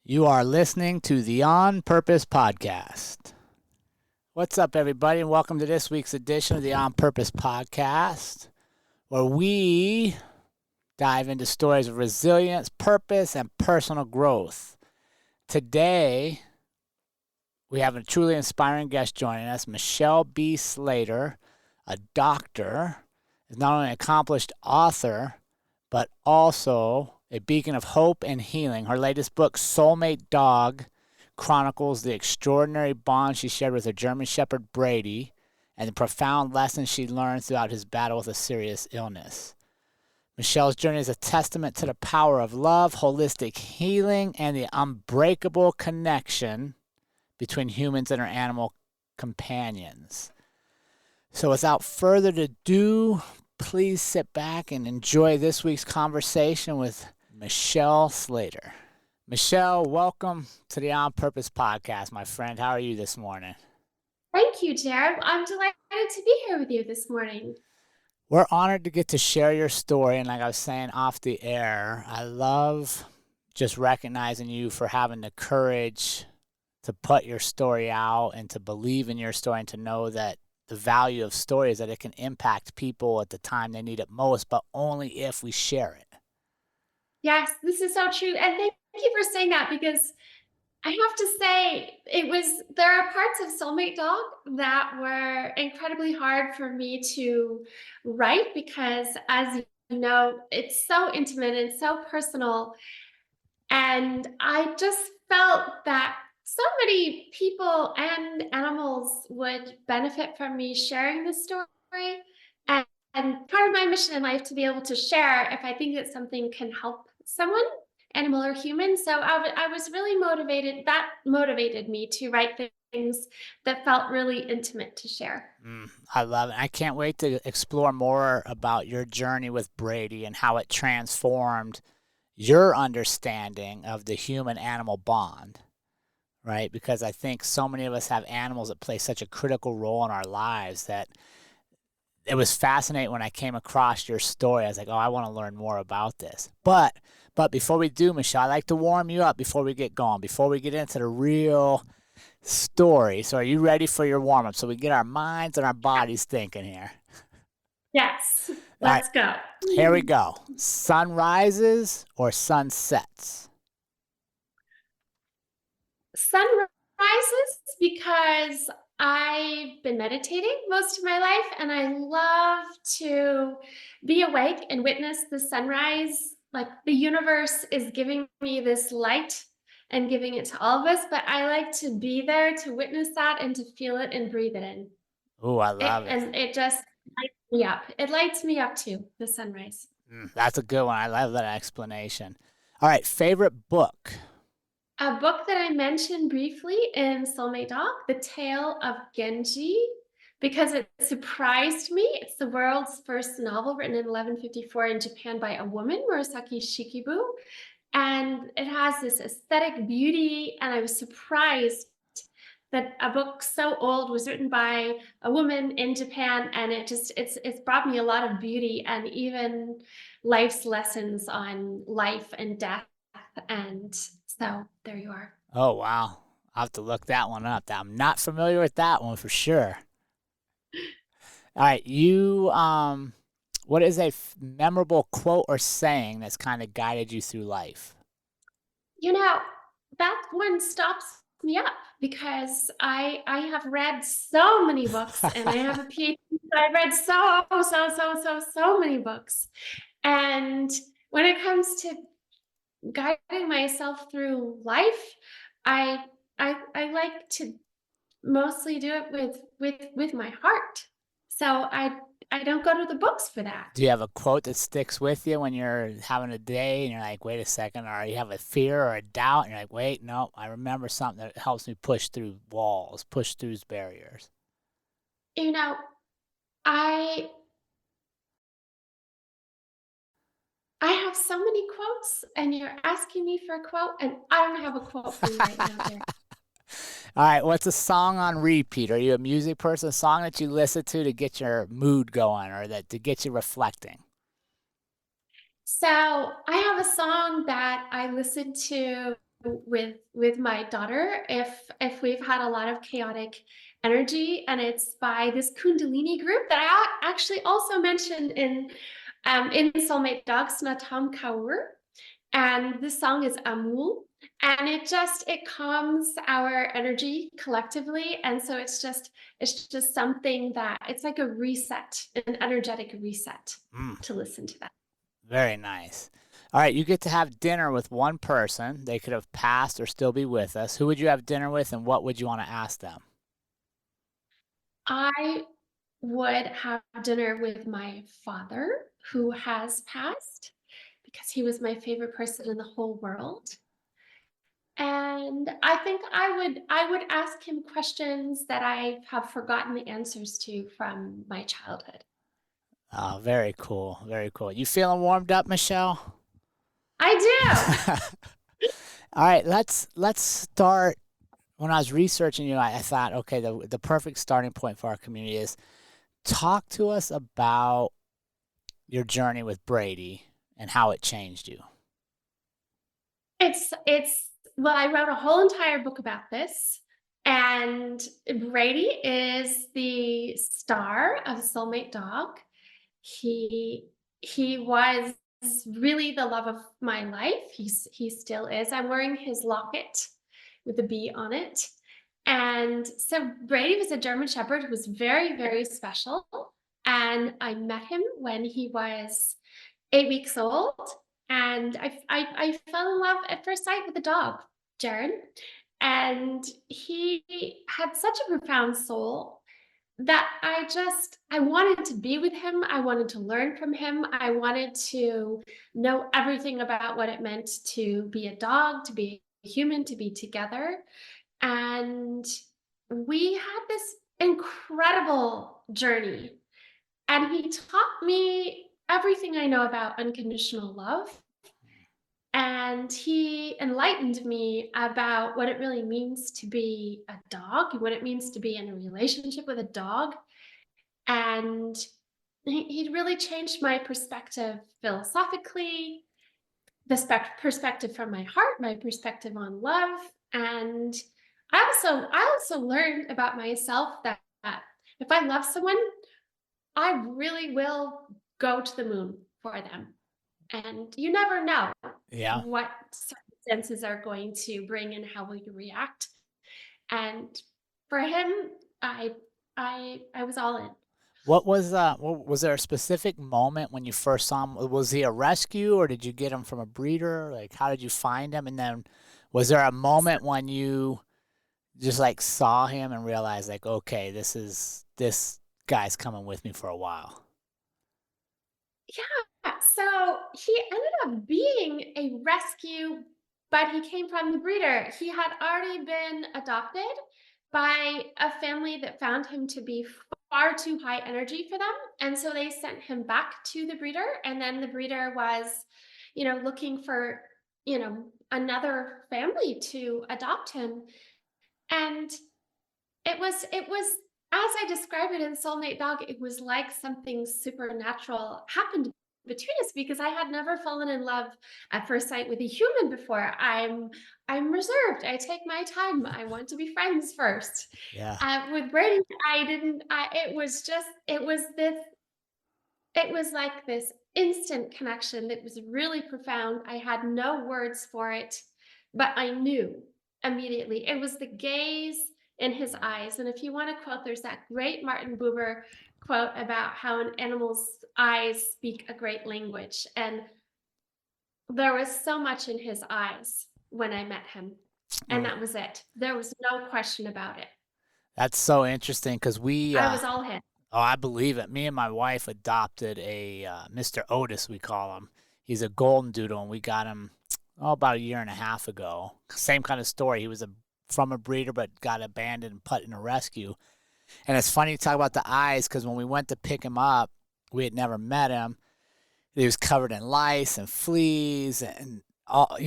You are listening to the On Purpose Podcast. What's up, everybody, and welcome to this week's edition of the On Purpose Podcast, where we dive into stories of resilience, purpose, and personal growth. Today, we have a truly inspiring guest joining us, Michelle B. Slater, a doctor, is not only an accomplished author, but also a beacon of hope and healing. Her latest book, Soulmate Dog, chronicles the extraordinary bond she shared with her German Shepherd Brady and the profound lessons she learned throughout his battle with a serious illness. Michelle's journey is a testament to the power of love, holistic healing, and the unbreakable connection between humans and our animal companions. So without further ado, please sit back and enjoy this week's conversation with Michelle Slater. Michelle, welcome to the On Purpose Podcast, my friend. How are you this morning? Thank you, Jerrod. I'm delighted to be here with you this morning. We're honored to get to share your story. And like I was saying off the air, I love just recognizing you for having the courage to put your story out and to believe in your story and to know that the value of story is that it can impact people at the time they need it most, but only if we share it. Yes, this is so true. And thank you for saying that, because I have to say there are parts of Soulmate Dog that were incredibly hard for me to write because, as you know, it's so intimate and so personal. And I just felt that so many people and animals would benefit from me sharing this story. And, and part of my mission in life to be able to share if I think that something can help someone, animal or human. So I was really motivated. That motivated me to write things that felt really intimate to share. I love it. I can't wait to explore more about your journey with Brady and how it transformed your understanding of the human animal bond, right? Because I think so many of us have animals that play such a critical role in our lives that it was fascinating when I came across your story. I was like, oh, I want to learn more about this. But before we do, Michelle, I like to warm you up before we get going, before we get into the real story. So are you ready for your warm up so we get our minds and our bodies thinking here? Yes, All right, let's go. here we go. Sun rises or sun sets? Sunrises, because I've been meditating most of my life and I love to be awake and witness the sunrise. Like the universe is giving me this light and giving it to all of us, but I like to be there to witness that and to feel it and breathe it in. Ooh, I It love it. and it just lights me up. It lights me up too, the sunrise. That's a good one. I love that explanation. All right, favorite book? A book that I mentioned briefly in Soulmate Dog, The Tale of Genji, because it surprised me. It's the world's first novel written in 1154 in Japan by a woman, Murasaki Shikibu. And it has this aesthetic beauty. And I was surprised that a book so old was written by a woman in Japan. And it's brought me a lot of beauty and even life's lessons on life and death. And so there you are. Oh, wow. I'll have to look that one up. I'm not familiar with that one for sure. All right, what is a memorable quote or saying that's kind of guided you through life? You know, that one stops me up because I have read so many books and I have a PhD. So I've read so many books. And when it comes to guiding myself through life, I I like to mostly do it with my heart. So I don't go to the books for that. Do you have a quote that sticks with you when you're having a day and you're like, wait a second, or you have a fear or a doubt and you're like, wait, no, I remember something that helps me push through walls, push through barriers? You know, I I have so many quotes, and you're asking me for a quote, and I don't have a quote for you right now, Jerry. All right, what's a song on repeat? Are you a music person? A song that you listen to get your mood going or that to get you reflecting? So I have a song that I listen to. with my daughter if we've had a lot of chaotic energy, and it's by this Kundalini group that I actually also mentioned in Soulmate Dog, Snatam Kaur. And this song is Amul, and it calms our energy collectively. And so it's just something that it's like a reset, an energetic reset Mm, to listen to that. very nice. All right, you get to have dinner with one person. They could have passed or still be with us. Who would you have dinner with, and what would you want to ask them? I would have dinner with my father, who has passed, because he was my favorite person in the whole world. And I think I would ask him questions that I have forgotten the answers to from my childhood. Oh, very cool. Very cool. You feeling warmed up, Michelle? I do. All right, let's start. When I was researching you, I thought, okay, the perfect starting point for our community is talk to us about your journey with Brady and how it changed you. It's well, I wrote a whole entire book about this. And Brady is the star of Soulmate Dog. He he was really the love of my life. He still is. I'm wearing his locket with a bee on it. And so Brady was a German Shepherd who was very, very special. And I met him when he was 8 weeks old. And I fell in love at first sight with the dog, Jerrod. And he had such a profound soul that I wanted to be with him. I wanted to learn from him. I wanted to know everything about what it meant to be a dog, to be a human, to be together. And we had this incredible journey. And he taught me everything I know about unconditional love. And he enlightened me about what it really means to be a dog, what it means to be in a relationship with a dog. And he really changed my perspective philosophically, the perspective from my heart, my perspective on love. And I also learned about myself that if I love someone, I really will go to the moon for them. And you never know Yeah. what circumstances are going to bring and how will you react. And for him, I I was all in. Was there a specific moment when you first saw him? Was he a rescue or did you get him from a breeder? Like how did you find him? And then was there a moment when you just like saw him and realized like, okay, this guy's coming with me for a while? Yeah, so he ended up being a rescue, but he came from the breeder. He had already been adopted by a family that found him to be far too high energy for them. And so they sent him back to the breeder. And then the breeder was, looking for, another family to adopt him. And it was as I described it in Soulmate Dog, it was like something supernatural happened between us because I had never fallen in love at first sight with a human before. I'm reserved. I take my time. I want to be friends first. Yeah. With Brady, I didn't. It was like this instant connection that was really profound. I had no words for it, but I knew immediately. It was the gaze in his eyes. And if you want to quote, there's that great Martin Buber quote about how an animal's eyes speak a great language. And there was so much in his eyes when I met him. And Mm, that was it. There was no question about it. that's so interesting because I was all his. oh, I believe it. Me and my wife adopted a Mr. Otis, we call him. He's a golden doodle, and we got him about a year and a half ago. Same kind of story. He was from a breeder, but got abandoned and put in a rescue. And it's funny to talk about the eyes because when we went to pick him up, we had never met him. He was covered in lice and fleas and all,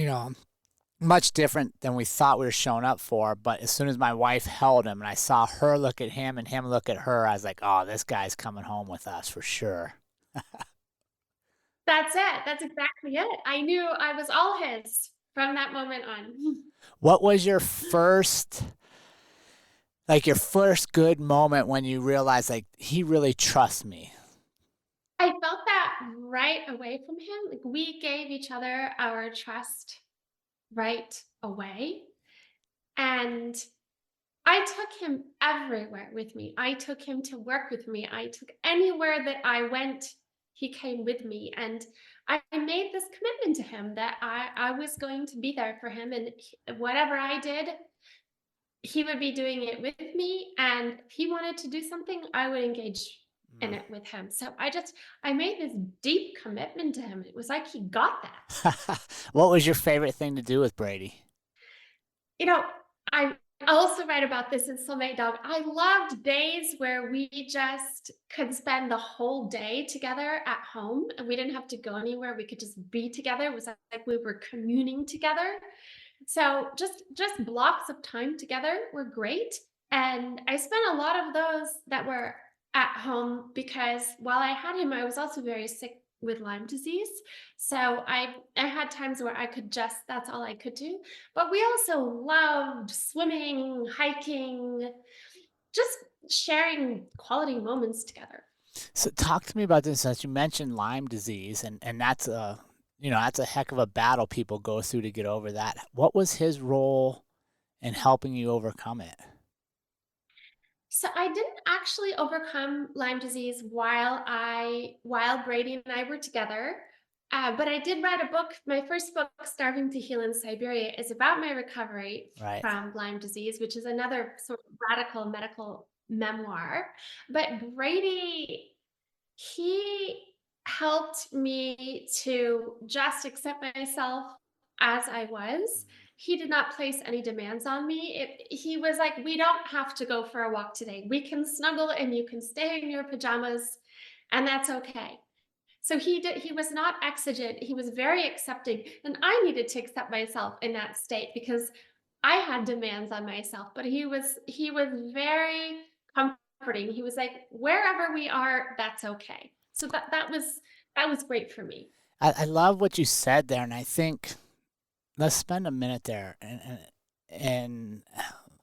much different than we thought we were showing up for. But as soon as my wife held him and I saw her look at him and him look at her, I was like, oh, this guy's coming home with us for sure. That's it. That's exactly it. I knew I was all his. from that moment on. What was your first good moment when you realized like he really trusts me? I felt that right away from him. Like we gave each other our trust right away. And I took him everywhere with me. I took him to work with me. I took anywhere that I went, he came with me. And I made this commitment to him that I was going to be there for him. And whatever I did, he would be doing it with me. And if he wanted to do something, I would engage in Mm. it with him. So I made this deep commitment to him. It was like he got that. What was your favorite thing to do with Brady? You know, I also write about this in Soulmate Dog. I loved days where we just could spend the whole day together at home and we didn't have to go anywhere. We could just be together. It was like we were communing together. So just blocks of time together were great. And I spent a lot of those that were at home because while I had him, I was also very sick with Lyme disease. So I had times where I could just that's all I could do. But we also loved swimming, hiking, just sharing quality moments together. So talk to me about this since you mentioned Lyme disease and that's that's a heck of a battle people go through to get over that. What was his role in helping you overcome it? So I didn't actually overcome Lyme disease while Brady and I were together. But I did write a book. My first book, Starving to Heal in Siberia, is about my recovery Right. from Lyme disease, which is another sort of radical medical memoir. But Brady, he helped me to just accept myself as I was. He did not place any demands on me. He was like, we don't have to go for a walk today. We can snuggle and you can stay in your pajamas, and that's okay. So he was not exigent. He was very accepting. And I needed to accept myself in that state because I had demands on myself, but he was very comforting. He was like, wherever we are, that's okay. So that was great for me. I love what you said there, and I think let's spend a minute there. And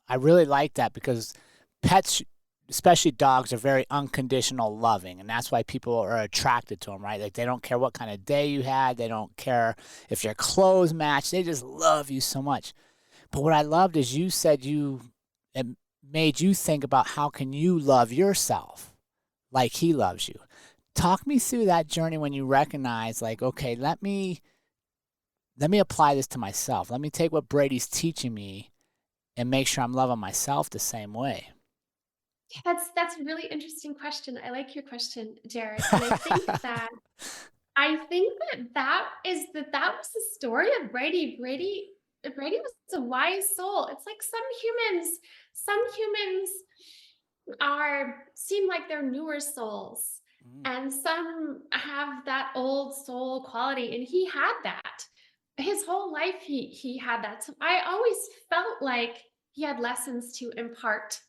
I really like that because pets, especially dogs, are very unconditional loving, and that's why people are attracted to them, right? Like they don't care what kind of day you had, they don't care if your clothes match, they just love you so much. But what I loved is you said it made you think about how can you love yourself like he loves you. Talk me through that journey when you recognize like, okay, let me apply this to myself. Let me take what Brady's teaching me and make sure I'm loving myself the same way. That's a really interesting question. I like your question, Jerrod. And I think that that was the story of Brady. Brady was a wise soul. It's like some humans are seem like they're newer souls, Mm. and some have that old soul quality, and he had that. His whole life he had that. So I always felt like he had lessons to impart,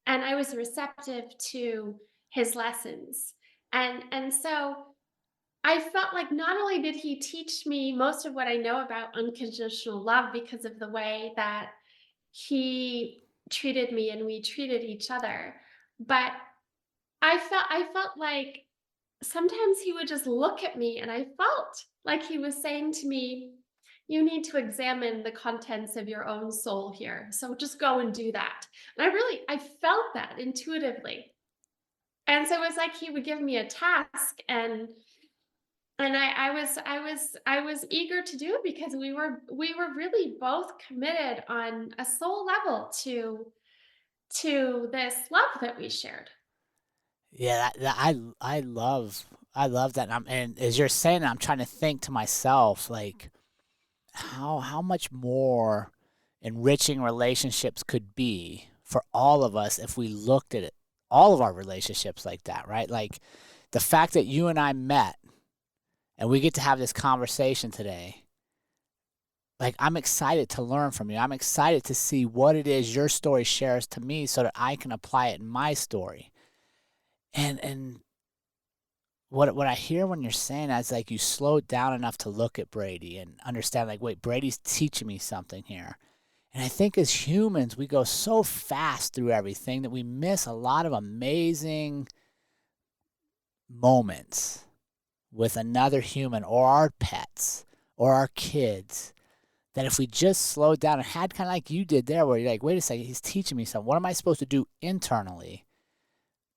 and I was receptive to his lessons. And so I felt like not only did he teach me most of what I know about unconditional love because of the way that he treated me and we treated each other, but I felt like sometimes he would just look at me and I felt like he was saying to me, you need to examine the contents of your own soul here. So just go and do that. And I felt that intuitively. And so it was like he would give me a task, and I was eager to do it because we were really both committed on a soul level to this love that we shared. Yeah, I love that. And as you're saying that, I'm trying to think to myself like how much more enriching relationships could be for all of us if we looked at it, all of our relationships like that, right? Like the fact that you and I met and we get to have this conversation today. Like I'm excited to learn from you. I'm excited to see what it is your story shares to me so that I can apply it in my story. And what I hear when you're saying that is like you slowed down enough to look at Brady and understand like, wait, Brady's teaching me something here. And I think as humans, we go so fast through everything that we miss a lot of amazing moments with another human or our pets or our kids, that if we just slowed down and had kind of like you did there, where you're like, wait a second, he's teaching me something. What am I supposed to do internally?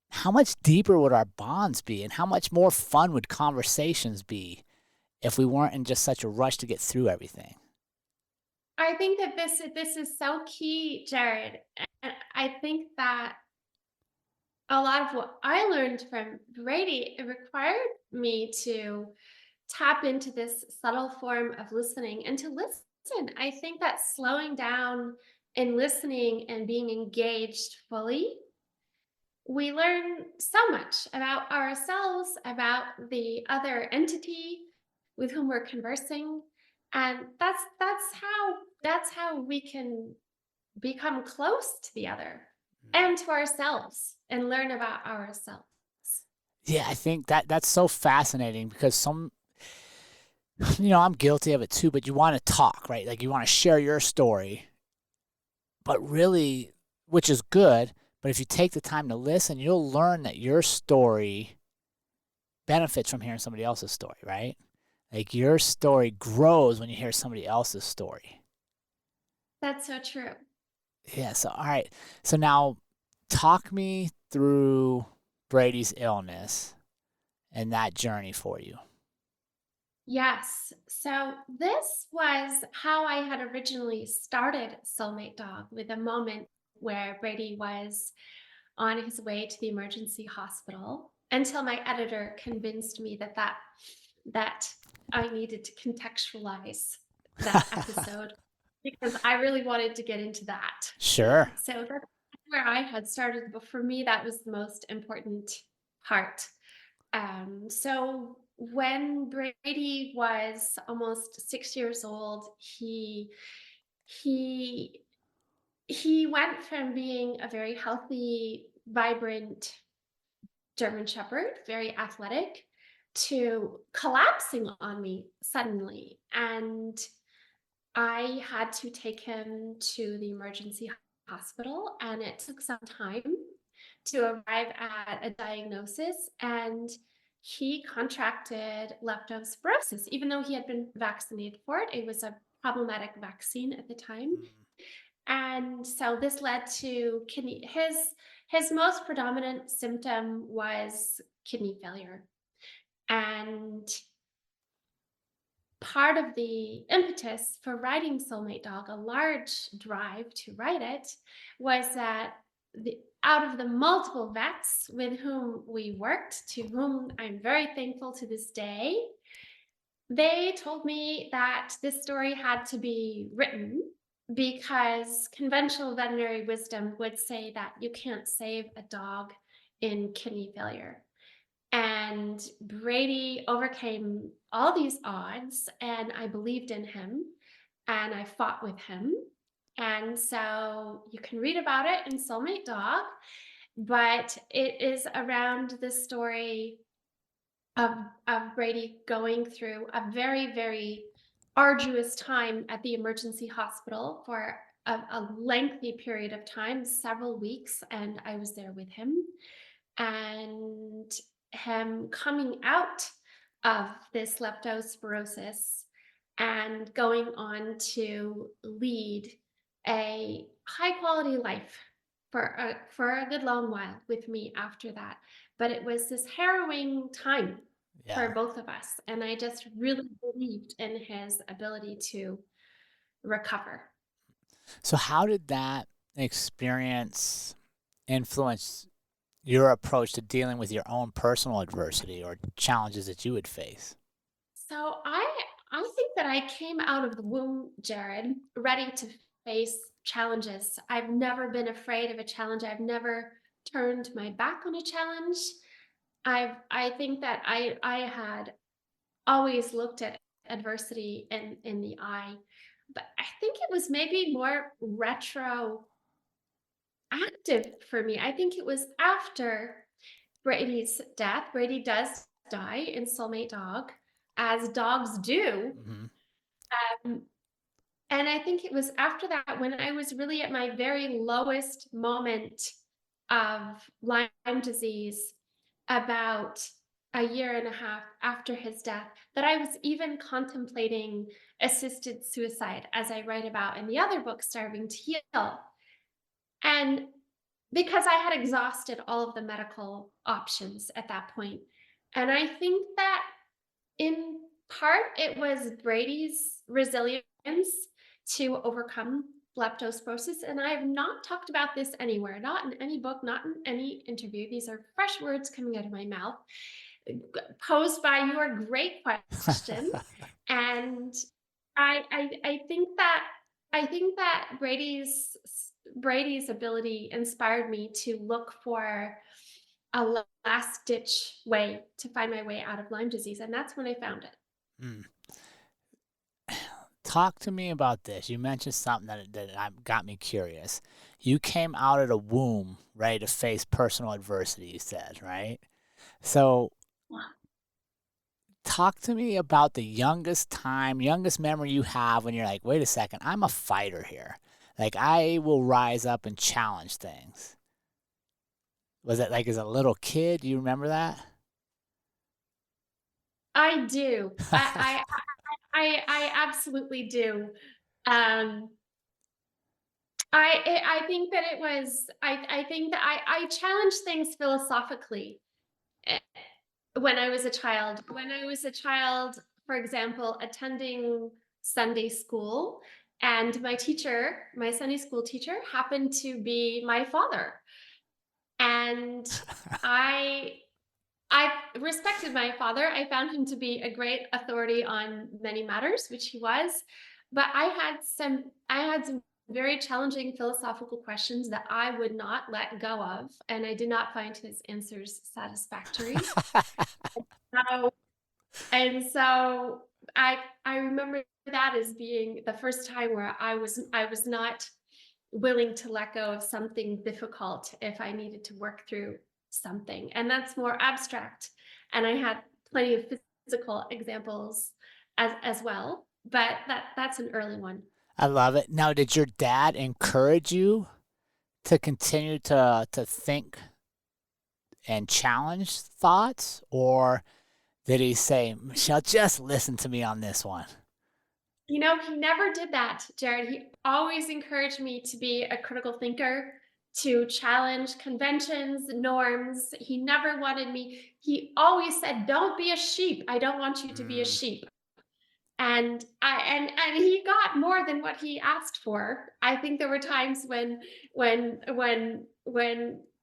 How much deeper would our bonds be, and how much more fun would conversations be if we weren't in just such a rush to get through everything? I think that this is so key, Jerrod. And I think that a lot of what I learned from Brady, it required me to tap into this subtle form of listening and to listen. I think that slowing down and listening and being engaged fully, we learn so much about ourselves, about the other entity with whom we're conversing. And that's how we can become close to the other and to ourselves and learn about ourselves. Yeah, I think that's so fascinating because I'm guilty of it too, but you want to talk, right? Like you want to share your story, but really, which is good, but if you take the time to listen, you'll learn that your story benefits from hearing somebody else's story, right? Like your story grows when you hear somebody else's story. That's so true. Yeah, so all right. So now talk me through Brady's illness and that journey for you. Yes. So this was how I had originally started Soulmate Dog, with a moment where Brady was on his way to the emergency hospital, until my editor convinced me that I needed to contextualize that episode because I really wanted to get into that. Sure. So that's where I had started, but for me that was the most important part. So when Brady was almost 6 years old, he he went from being a very healthy, vibrant German Shepherd, very athletic, to collapsing on me suddenly. And I had to take him to the emergency hospital, and it took some time to arrive at a diagnosis. And he contracted leptospirosis, even though he had been vaccinated for it. It was a problematic vaccine at the time. Mm. And so this led to kidney, his most predominant symptom was kidney failure. And part of the impetus for writing Soulmate Dog, a large drive to write it, was that out of the multiple vets with whom we worked, to whom I'm very thankful to this day, they told me that this story had to be written because conventional veterinary wisdom would say that you can't save a dog in kidney failure. And Brady overcame all these odds, and I believed in him and I fought with him. And so you can read about it in Soulmate Dog, but it is around the story of, of Brady going through a very, very arduous time at the emergency hospital for a lengthy period of time, several weeks, and I was there with him. And him coming out of this leptospirosis and going on to lead a high quality life for a good long while with me after that. But it was this harrowing time for Yeah. both of us, and I just really believed in his ability to recover. So how did that experience influence your approach to dealing with your own personal adversity or challenges that you would face? So I think that I came out of the womb, Jerrod, ready to face challenges. I've never been afraid of a challenge. I've never turned my back on a challenge. I think that I had always looked at adversity in the eye. But I think it was maybe more retroactive for me. I think it was after Brady's death. Brady does die in Soulmate Dog, as dogs do. Mm-hmm. Um, and I think it was after that when I was really at my very lowest moment of Lyme disease, about a year and a half after his death, that I was even contemplating assisted suicide, as I write about in the other book, Starving to Heal. And because I had exhausted all of the medical options at that point. And I think that in part it was Brady's resilience to overcome leptospirosis. And I have not talked about this anywhere, not in any book, not in any interview. These are fresh words coming out of my mouth, posed by your great question. And I think that Brady's ability inspired me to look for a last ditch way to find my way out of Lyme disease, and that's when I found it. Mm. Talk to me about this. You mentioned something that got me curious. You came out of the womb ready to face personal adversity, you said, right? So talk to me about the youngest memory you have when you're like, wait a second, I'm a fighter here. Like, I will rise up and challenge things. Was it like as a little kid? Do you remember that? I do. I absolutely do. Um, I think that it was I think that I challenged things philosophically eh, when I was a child. When I was a child, for example, attending Sunday school, and my teacher, my Sunday school teacher, happened to be my father, and I I respected my father. I found him to be a great authority on many matters, which he was. But I had some very challenging philosophical questions that I would not let go of, and I did not find his answers satisfactory. So, and so I remember that as being the first time where I was not willing to let go of something difficult if I needed to work through something. And that's more abstract. And I had plenty of physical examples as well, but that's an early one. I love it. Now, did your dad encourage you to continue to think and challenge thoughts, or did he say, Michelle, just listen to me on this one? You know, he never did that, Jerrod. He always encouraged me to be a critical thinker, to challenge conventions, norms. He never wanted me, he always said, don't be a sheep. I don't want you to be a Mm. sheep. And he got more than what he asked for. I think there were times when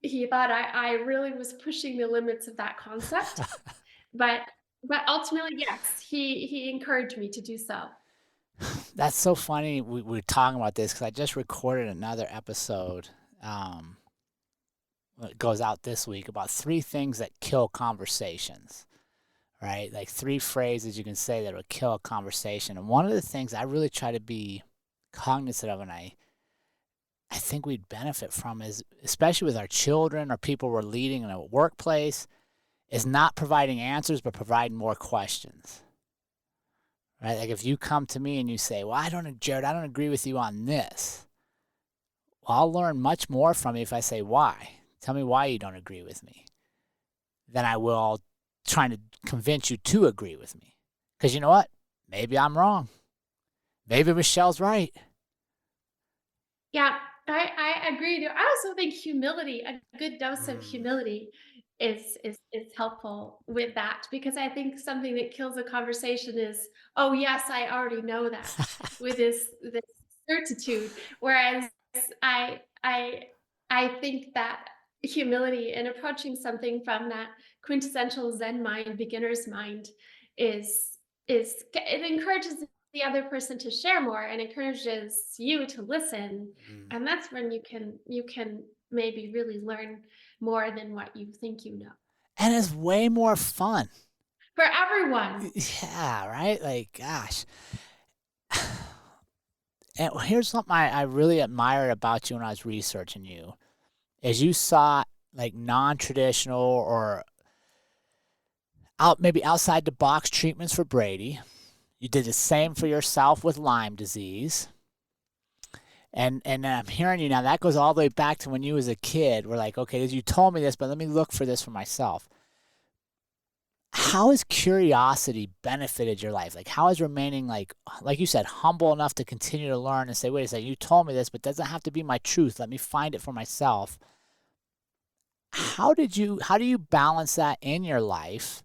he thought I really was pushing the limits of that concept. But ultimately, yes, he encouraged me to do so. That's so funny. We're talking about this because I just recorded another episode. It goes out this week about 3 things that kill conversations, right? Like 3 phrases you can say that will kill a conversation. And one of the things I really try to be cognizant of, and I think we'd benefit from, is especially with our children or people we're leading in a workplace, is not providing answers but providing more questions. Right? Like if you come to me and you say, well, Jerrod, I don't agree with you on this. Well, I'll learn much more from you if I say why. Tell me why you don't agree with me. Then I will trying to convince you to agree with me. Because you know what? Maybe I'm wrong. Maybe Michelle's right. Yeah, I agree with you. I also think humility, a good dose of Mm. humility is helpful with that, because I think something that kills a conversation is, oh yes, I already know that, with this certitude. Whereas I I I think that humility and approaching something from that quintessential Zen mind, beginner's mind, is it encourages the other person to share more and encourages you to listen, Mm. and that's when you can maybe really learn more than what you think you know, And it's way more fun. for everyone. Yeah, right? Like, gosh. And here's something I really admired about you when I was researching you, is you saw like non-traditional or maybe outside the box treatments for Brady. You did the same for yourself with Lyme disease. And I'm hearing you now. That goes all the way back to when you was a kid. We're like, okay, you told me this, but let me look for this for myself. How has curiosity benefited your life? Like, how has remaining like you said, humble enough to continue to learn and say, wait a second, you told me this, but it doesn't have to be my truth. Let me find it for myself. How do you balance that in your life,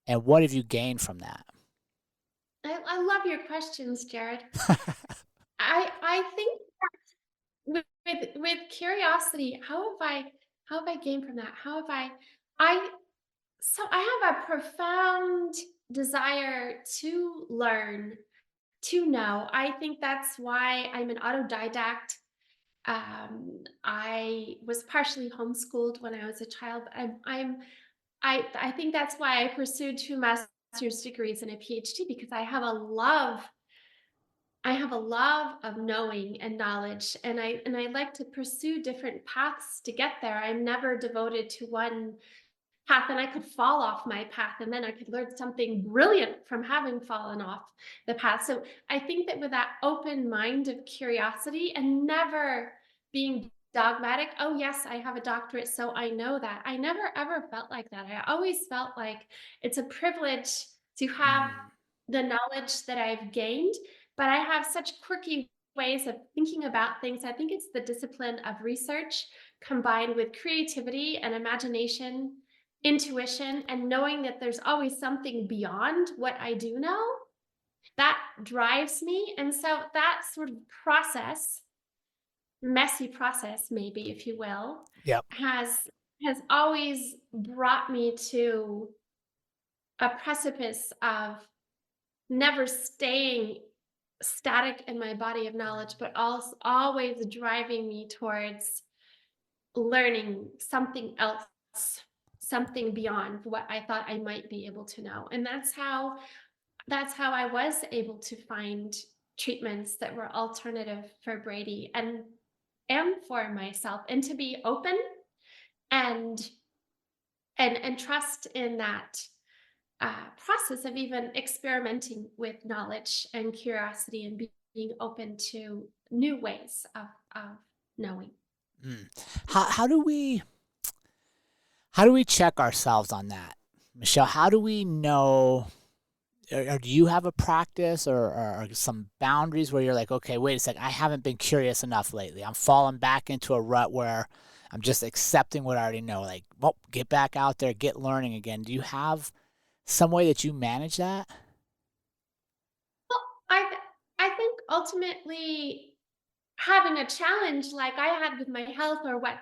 and what have you gained from that? I love your questions, Jerrod. I think with curiosity, how have I gained from that? How have I so I have a profound desire to learn, to know. I think that's why I'm an autodidact. I was partially homeschooled when I was a child. I think that's why I pursued two master's degrees and a PhD, because I have a love of knowing and knowledge, and I like to pursue different paths to get there. I'm never devoted to one path, and I could fall off my path, and then I could learn something brilliant from having fallen off the path. So I think that with that open mind of curiosity and never being dogmatic, oh yes, I have a doctorate, so I know that. I never ever felt like that. I always felt like it's a privilege to have Mm, the knowledge that I've gained, but I have such quirky ways of thinking about things. I think it's the discipline of research combined with creativity and imagination, intuition, and knowing that there's always something beyond what I do know that drives me. And so that sort of process, messy process, maybe, if you will, yep. has always brought me to a precipice of never staying static in my body of knowledge, but also always driving me towards learning something else, something beyond what I thought I might be able to know. And that's how I was able to find treatments that were alternative for Brady and for myself, and to be open and and trust in that process of even experimenting with knowledge and curiosity, and being open to new ways of knowing. Mm. How do we check ourselves on that, Michelle? How do we know? Or do you have a practice, or some boundaries where you're like, okay, wait a second, I haven't been curious enough lately. I'm falling back into a rut where I'm just accepting what I already know. Like, well, get back out there, get learning again. Do you have some way that you manage that? Well, I think ultimately having a challenge like I had with my health, or what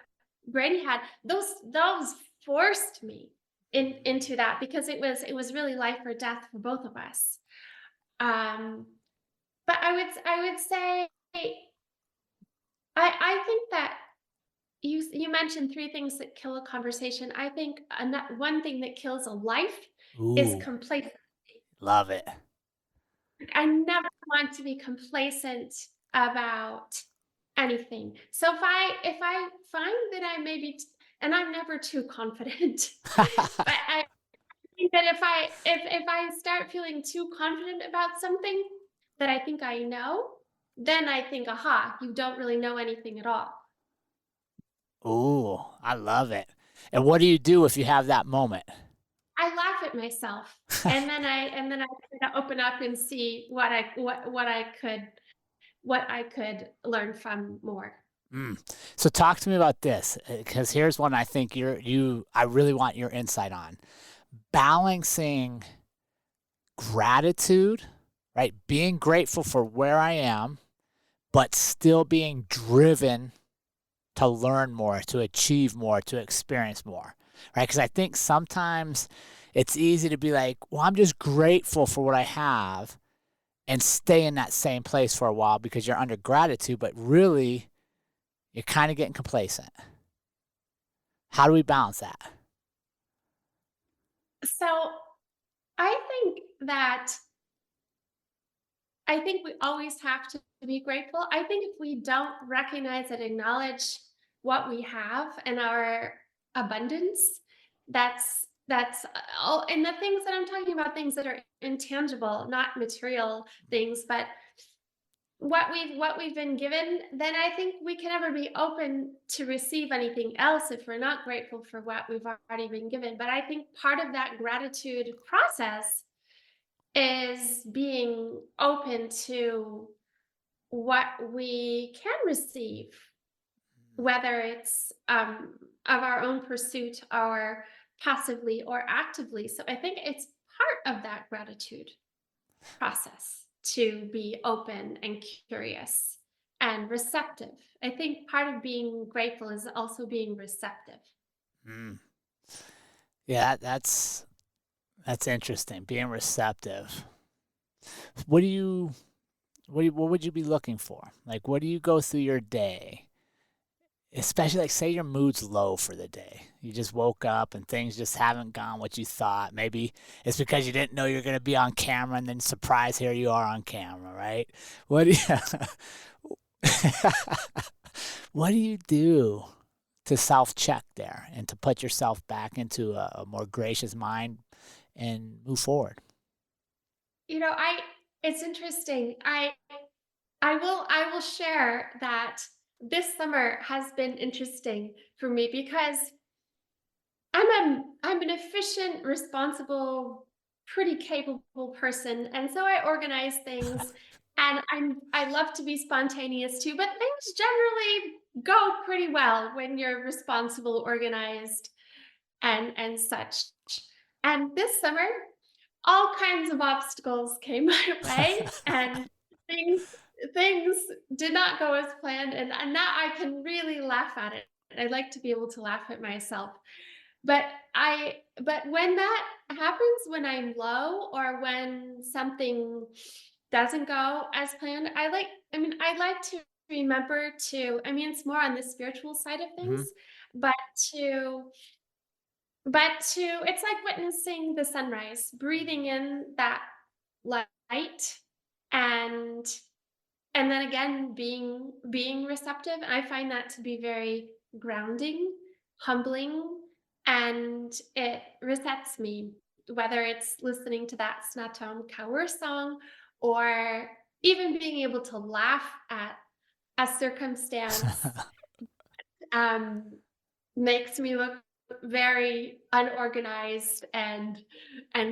Brady had, those forced me into that, because it was really life or death for both of us. Um, but I would say I think that you mentioned three things that kill a conversation. I think one thing that kills a life is Ooh, complacency. love it. I never want to be complacent about anything. So if I find that I may be, and I'm never too confident, but I think that if I start feeling too confident about something that I think I know, then I think, aha, you don't really know anything at all. Ooh, I love it. And what do you do if you have that moment? I laugh at myself, and then I try to open up and see what I could learn from more. Mm. So talk to me about this, because here's one I think I really want your insight on. Balancing gratitude, right? Being grateful for where I am, but still being driven to learn more, to achieve more, to experience more, right? Because I think sometimes it's easy to be like, well, I'm just grateful for what I have and stay in that same place for a while because you're under gratitude, but really you're kind of getting complacent. How do we balance that? So I think that I think we always have to be grateful. I think if we don't recognize and acknowledge what we have and our abundance, that's that's all. And the things that I'm talking about, things that are intangible, not material things, but what we've been given, then I think we can never be open to receive anything else if we're not grateful for what we've already been given. But I think part of that gratitude process is being open to what we can receive, whether it's of our own pursuit or passively or actively. So I think it's part of that gratitude process to be open and curious and receptive. I think part of being grateful is also being receptive. Mm. Yeah, that's interesting. Being receptive. What do you what would you be looking for? Like, what do you go through your day? Especially like say your mood's low for the day. You just woke up and things just haven't gone what you thought. Maybe it's because you didn't know you're going to be on camera and then surprise here you are on camera, right? What do you What do you do to self-check there and to put yourself back into a more gracious mind and move forward? You know, I it's interesting. I will share that this summer has been interesting for me because I'm an efficient, responsible, pretty capable person, and so I organize things, and I love to be spontaneous too, but things generally go pretty well when you're responsible, organized, and such. And this summer, all kinds of obstacles came my way, and things things did not go as planned, and now I can really laugh at it. I like to be able to laugh at myself. But but when that happens, when I'm low or when something doesn't go as planned, I like to remember to, I mean, it's more on the spiritual side of things, Hmm. but to it's like witnessing the sunrise, breathing in that light, and then again being receptive. I find that to be very grounding, humbling, and it resets me, whether it's listening to that Snatom Kaur song or even being able to laugh at a circumstance um, makes me look very unorganized and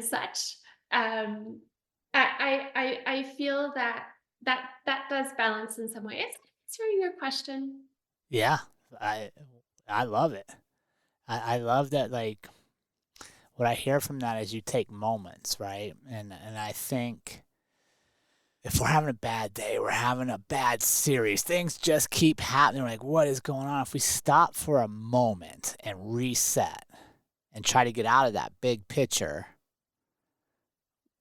such. Um, I feel that that does balance in some way. Is answering your question? Yeah, I I love it. I love that like what I hear from that is you take moments, right? And I think if we're having a bad day, we're having a bad series, things just keep happening. We're like, what is going on? If we stop for a moment and reset and try to get out of that big picture,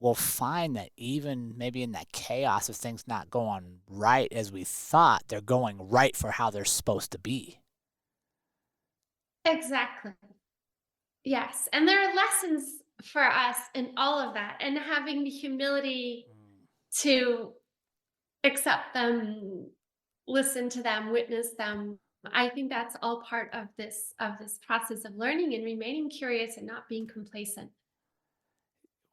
we'll find that even maybe in that chaos of things not going right as we thought, they're going right for how they're supposed to be. Exactly. Yes, and there are lessons for us in all of that, and having the humility Mm. to accept them, listen to them, witness them. I think that's all part of this process of learning and remaining curious and not being complacent.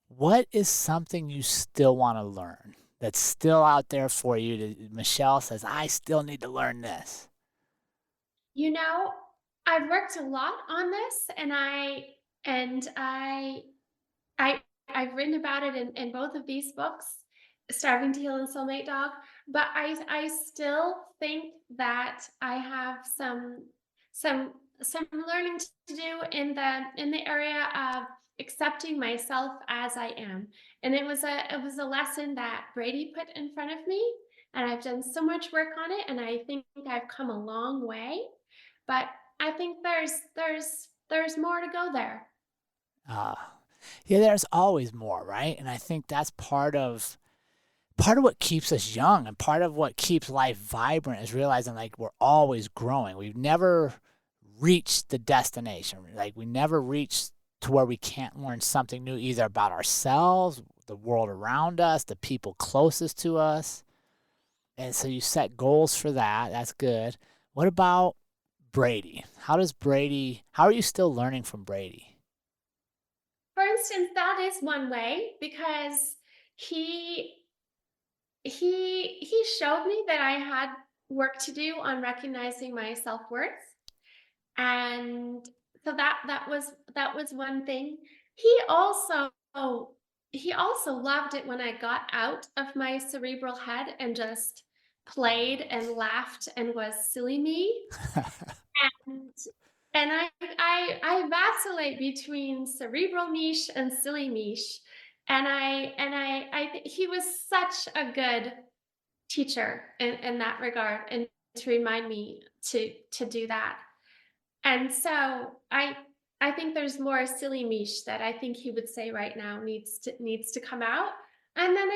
What is something you still want to learn that's still out there for you? Michelle says, I still need to learn this. You know, I've worked a lot on this, and and I I I've written about it in both of these books, Starving to Heal and Soulmate Dog, but I still think that I have some learning to do in the area of accepting myself as I am. And it was a lesson that Brady put in front of me, and I've done so much work on it, and I think I've come a long way. But I think there's more to go there. Uh, yeah, there's always more, right? And I think that's part of what keeps us young and part of what keeps life vibrant is realizing like we're always growing. We've never reached the destination. Like we never reached to where we can't learn something new either about ourselves, the world around us, the people closest to us. And so you set goals for that. That's good. What about Brady? How are you still learning from Brady? instance, that is one way because he he showed me that I had work to do on recognizing my self-worth. And so that was one thing. He also he also loved it when I got out of my cerebral head and just played and laughed and was silly me. And and I vacillate between cerebral Mish and silly Mish. And he was such a good teacher in that regard and to remind me to do that. And so I think there's more silly Mish that I think he would say right now needs to come out. And then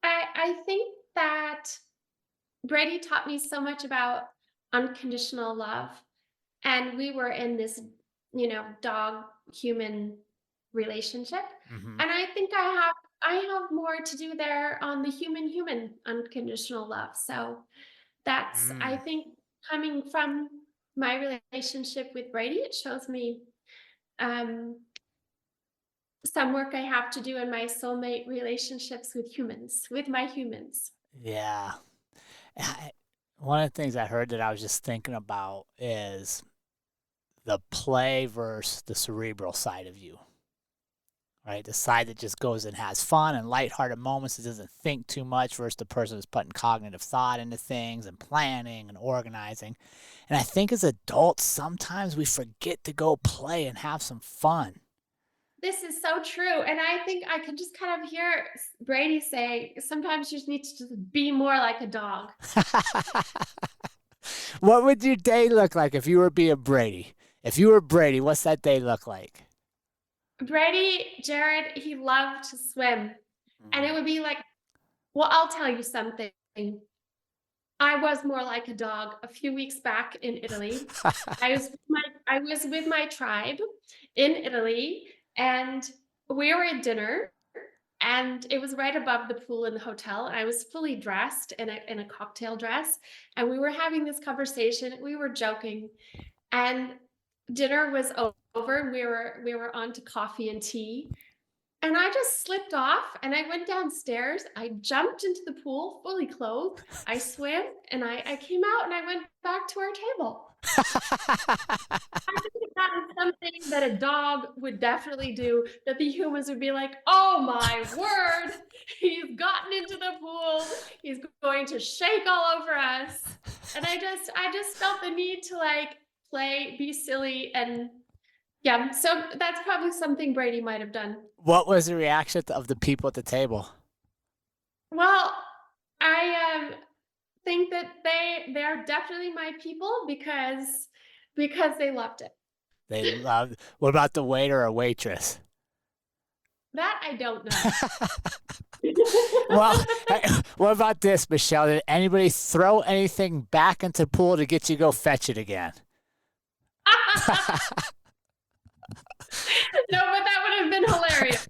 I think that Brady taught me so much about unconditional love. And we were in this, dog human relationship. Hmm. And I think I have more to do there on the human unconditional love. So that's, I Mm. think, coming from my relationship with Brady, it shows me um, some work I have to do in my soulmate relationships with humans, with my humans. Yeah. I, one of the things I heard that I was just thinking about is the play versus the cerebral side of you, right? The side that just goes and has fun and lighthearted moments, that doesn't think too much, versus the person who's putting cognitive thought into things and planning and organizing. And I think as adults, sometimes we forget to go play and have some fun. This is so true. And I think I can just kind of hear Brady say, sometimes you just need to just be more like a dog. What would your day look like if you were being Brady? If you were Brady, what's that day look like? Brady, Jerrod, he loved to swim. And it Mm. would be like, well, I'll tell you something. I was more like a dog a few weeks back in Italy. I was with my tribe in Italy, and we were at dinner, and it was right above the pool in the hotel. I was fully dressed in a cocktail dress, and we were having this conversation. We were joking, and dinner was over, and we were on to coffee and tea. And I just slipped off and I went downstairs. I jumped into the pool fully clothed. I swam and I came out and I went back to our table. I think that is something that a dog would definitely do, that the humans would be like, oh my word, he's gotten into the pool. He's going to shake all over us. And I just felt the need to like play, be silly. And yeah, so that's probably something Brady might have done. What was the reaction of the people at the table? Well, I think that they're definitely my people because they loved it. They loved. What about the waiter or waitress? That I don't know. Well, hey, what about this, Michelle? Did anybody throw anything back into the pool to get you to go fetch it again? No, but that would have been hilarious.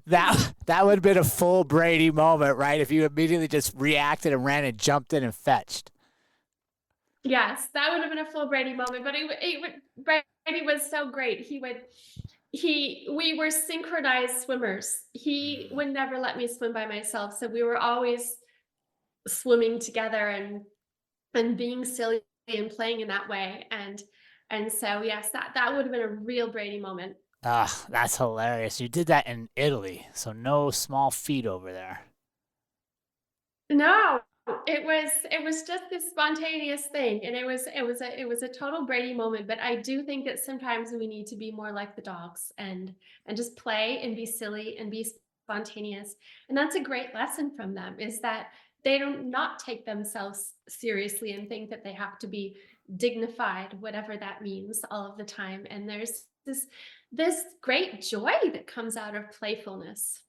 That would have been a full Brady moment, right? If you immediately just reacted and ran and jumped in and fetched. Yes, that would have been a full Brady moment. But Brady was so great. We were synchronized swimmers. He Mm. would never let me swim by myself, so we were always swimming together and being silly and playing in that way. And so yes, that would have been a real Brady moment. Ah, that's hilarious. You did that in Italy, so no small feat over there. No, it was just this spontaneous thing, and it was a total Brady moment. But I do think that sometimes we need to be more like the dogs and just play and be silly and be spontaneous. And that's a great lesson from them, is that they don't not take themselves seriously and think that they have to be dignified, whatever that means, all of the time. And there's this great joy that comes out of playfulness.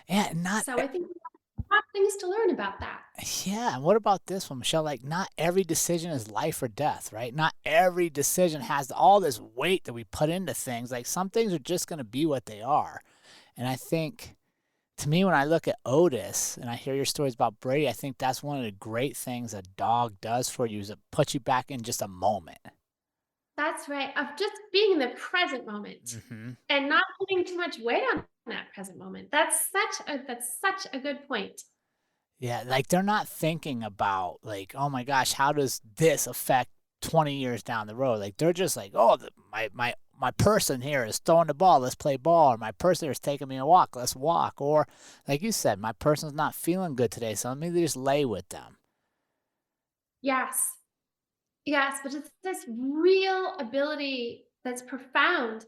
Yeah, not. So I think we have things to learn about that. Yeah, and what about this one, Michelle? Like, not every decision is life or death, right? Not every decision has all this weight that we put into things. Like, some things are just going to be what they are. And I think, to me, when I look at Otis and I hear your stories about Brady, I think that's one of the great things a dog does for you, is it puts you back in just a moment. That's right. Of just being in the present moment Hmm. and not putting too much weight on that present moment. That's such a good point. Yeah, like they're not thinking about like, oh my gosh, how does this affect 20 years down the road? Like they're just like, oh, my person here is throwing the ball, let's play ball, or my person here is taking me a walk, let's walk, or like you said, my person's not feeling good today, so let me just lay with them. Yes. Yes, but it's this real ability that's profound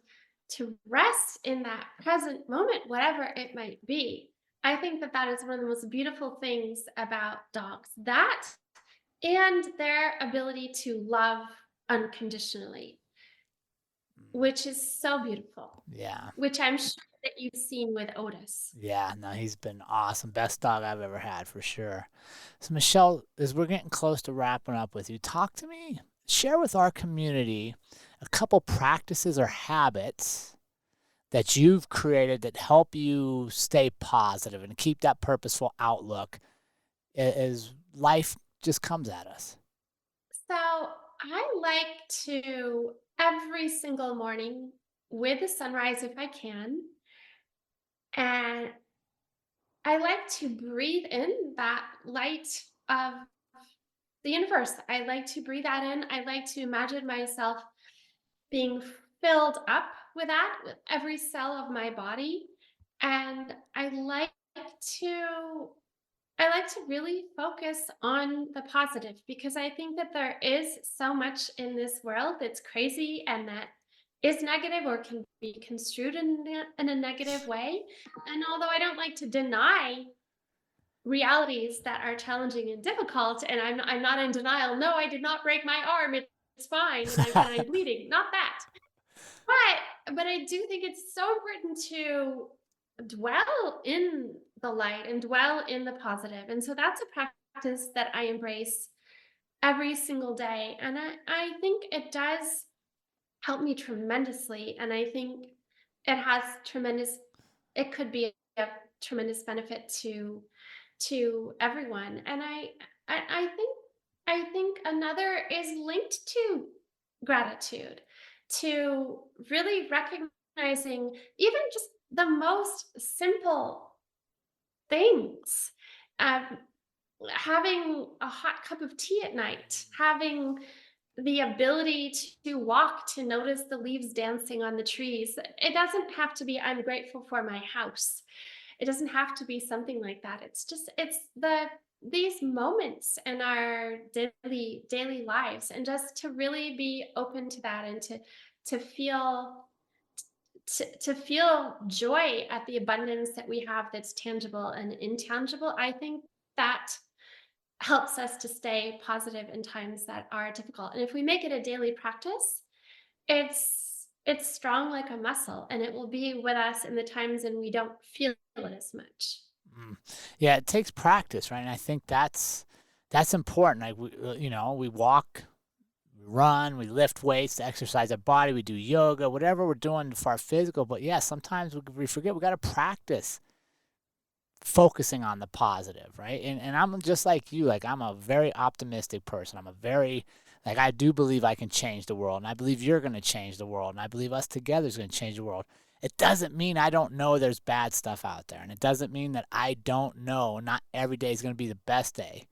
to rest in that present moment, whatever it might be. I think that that is one of the most beautiful things about dogs. That and their ability to love unconditionally, Mm. which is so beautiful, Yeah. which I'm sure that you've seen with Otis. Yeah, no, he's been awesome. Best dog I've ever had for sure. So, Michelle, as we're getting close to wrapping up with you, talk to me, share with our community a couple practices or habits that you've created that help you stay positive and keep that purposeful outlook as life just comes at us. So I like to every single morning with the sunrise if I can. And I like to breathe in that light of the universe. I like to breathe that in. I like to imagine myself being filled up with that, with every cell of my body. And to I like to really focus on the positive because I think that there is so much in this world that's crazy and that is negative or can be construed in a negative way. And although I don't like to deny realities that are challenging and difficult, and I'm not in denial. No, I did not break my arm. It's fine, and I'm bleeding. Not that. But I do think it's so important to dwell in the light and dwell in the positive. And so that's a practice that I embrace every single day. And I think it does help me tremendously. And I think it has tremendous, it could be a tremendous benefit to everyone. And I think another is linked to gratitude, to really recognizing even just the most simple things. Um, Having a hot cup of tea at night, having the ability to walk to notice the leaves dancing on the trees. It doesn't have to be, I'm grateful for my house. It doesn't have to be something like that. It's these moments in our daily lives, and just to really be open to that and to feel to feel joy at the abundance that we have that's tangible and intangible. I think that helps us to stay positive in times that are difficult. And if we make it a daily practice, it's strong like a muscle, and it will be with us in the times when we don't feel it as much. Mm. Yeah, it takes practice, right? And I think that's important. Like we walk, we run, we lift weights to exercise our body, we do yoga, whatever we're doing for our physical. But yeah, sometimes we forget we got to practice focusing on the positive, right? And I'm just like you, like I'm a very optimistic person. I'm a very like I do believe I can change the world, and I believe you're going to change the world, and I believe us together is going to change the world. It doesn't mean I don't know there's bad stuff out there, and it doesn't mean that I don't know not every day is going to be the best day.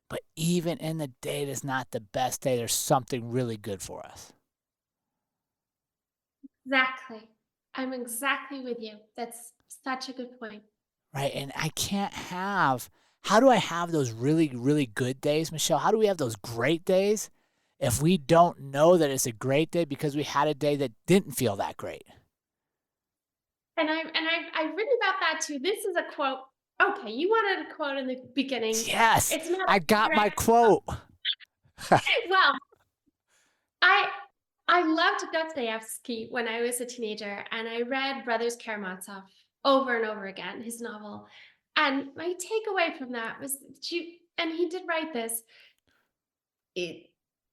But even in the day that's not the best day, there's something really good for us. Exactly. I'm exactly with you. That's such a good point. Right? And I can't have, how do I have those really, really good days, Michelle? How do we have those great days if we don't know that it's a great day because we had a day that didn't feel that great? I've written about that too. This is a quote. Okay, you wanted a quote in the beginning. Yes, It's not I got my direct. quote. Well, I I loved Dostoevsky when I was a teenager, and I read Brothers Karamazov over and over again, his novel. And my takeaway from that was that and he did write this, it,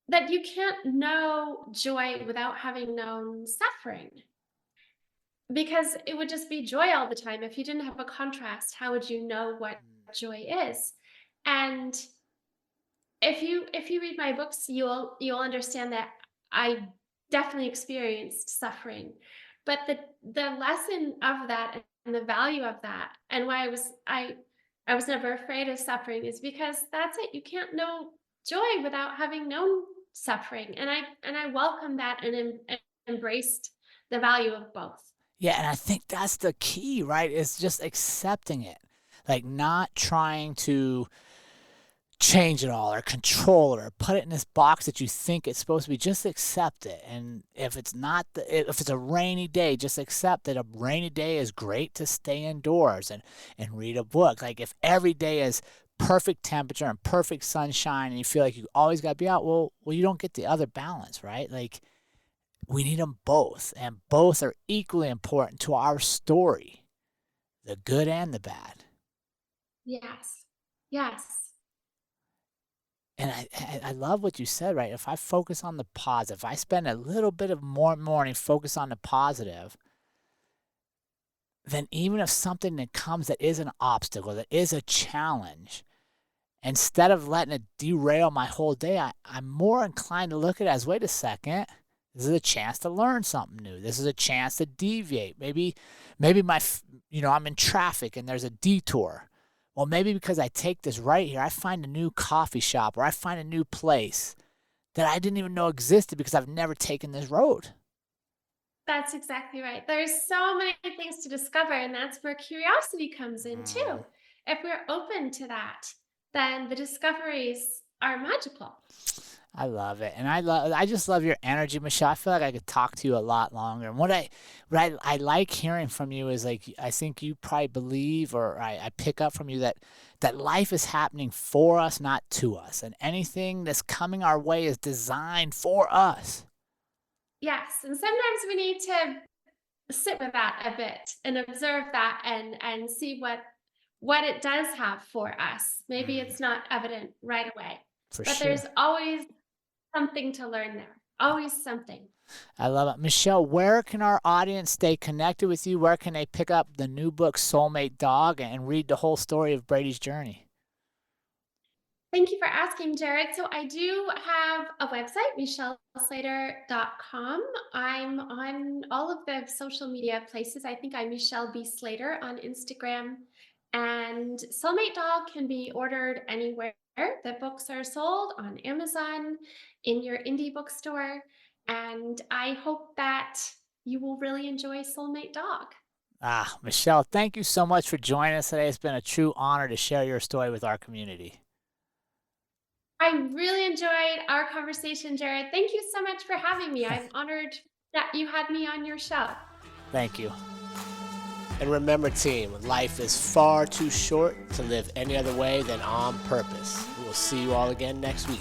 that you can't know joy without having known suffering. Because it would just be joy all the time. If you didn't have a contrast, how would you know what joy is? And if you read my books, you'll understand that I definitely experienced suffering. But the lesson of that and the value of that, and why I was never afraid of suffering, is because that's it. You can't know joy without having known suffering. And I welcome that and embraced the value of both. Yeah, and I think that's the key, right? Is just accepting it. Like not trying to change it all or control it or put it in this box that you think it's supposed to be. Just accept it. And if it's not if it's a rainy day, just accept that a rainy day is great to stay indoors and read a book. Like if every day is perfect temperature and perfect sunshine and you feel like you always got to be out, well you don't get the other balance, right? Like we need them both, and both are equally important to our story, the good and the bad. Yes. Yes. And I love what you said, right? If I focus on the positive, if I spend a little bit of more morning focus on the positive, then even if something that comes that is an obstacle, that is a challenge, instead of letting it derail my whole day, I'm more inclined to look at it as, wait a second, this is a chance to learn something new. This is a chance to deviate. Maybe I'm in traffic and there's a detour. Well, maybe because I take this right here, I find a new coffee shop or I find a new place that I didn't even know existed because I've never taken this road. That's exactly right. There's so many things to discover, and that's where curiosity comes in Mm. too. If we're open to that, then the discoveries are magical. I love it, and I just love your energy, Michelle. I feel like I could talk to you a lot longer. And what I like hearing from you is, like, I think you probably believe, or I pick up from you that life is happening for us, not to us, and anything that's coming our way is designed for us. Yes, and sometimes we need to sit with that a bit and observe that and see what it does have for us. Maybe Mm, it's not evident right away, for but there's sure. always something to learn there. Always something. I love it. Michelle, where can our audience stay connected with you? Where can they pick up the new book, Soulmate Dog, and read the whole story of Brady's journey? Thank you for asking, Jerrod. So I do have a website, michelleslater.com. I'm on all of the social media places. I think I'm Michelle B. Slater on Instagram. And Soulmate Dog can be ordered anywhere that books are sold, on Amazon, in your indie bookstore. And I hope that you will really enjoy Soulmate Dog. Michelle, thank you so much for joining us today. It's been a true honor to share your story with our community. I really enjoyed our conversation, Jerrod. Thank you so much for having me. I'm honored that you had me on your show. Thank you. And remember, team, life is far too short to live any other way than on purpose. We will see you all again next week.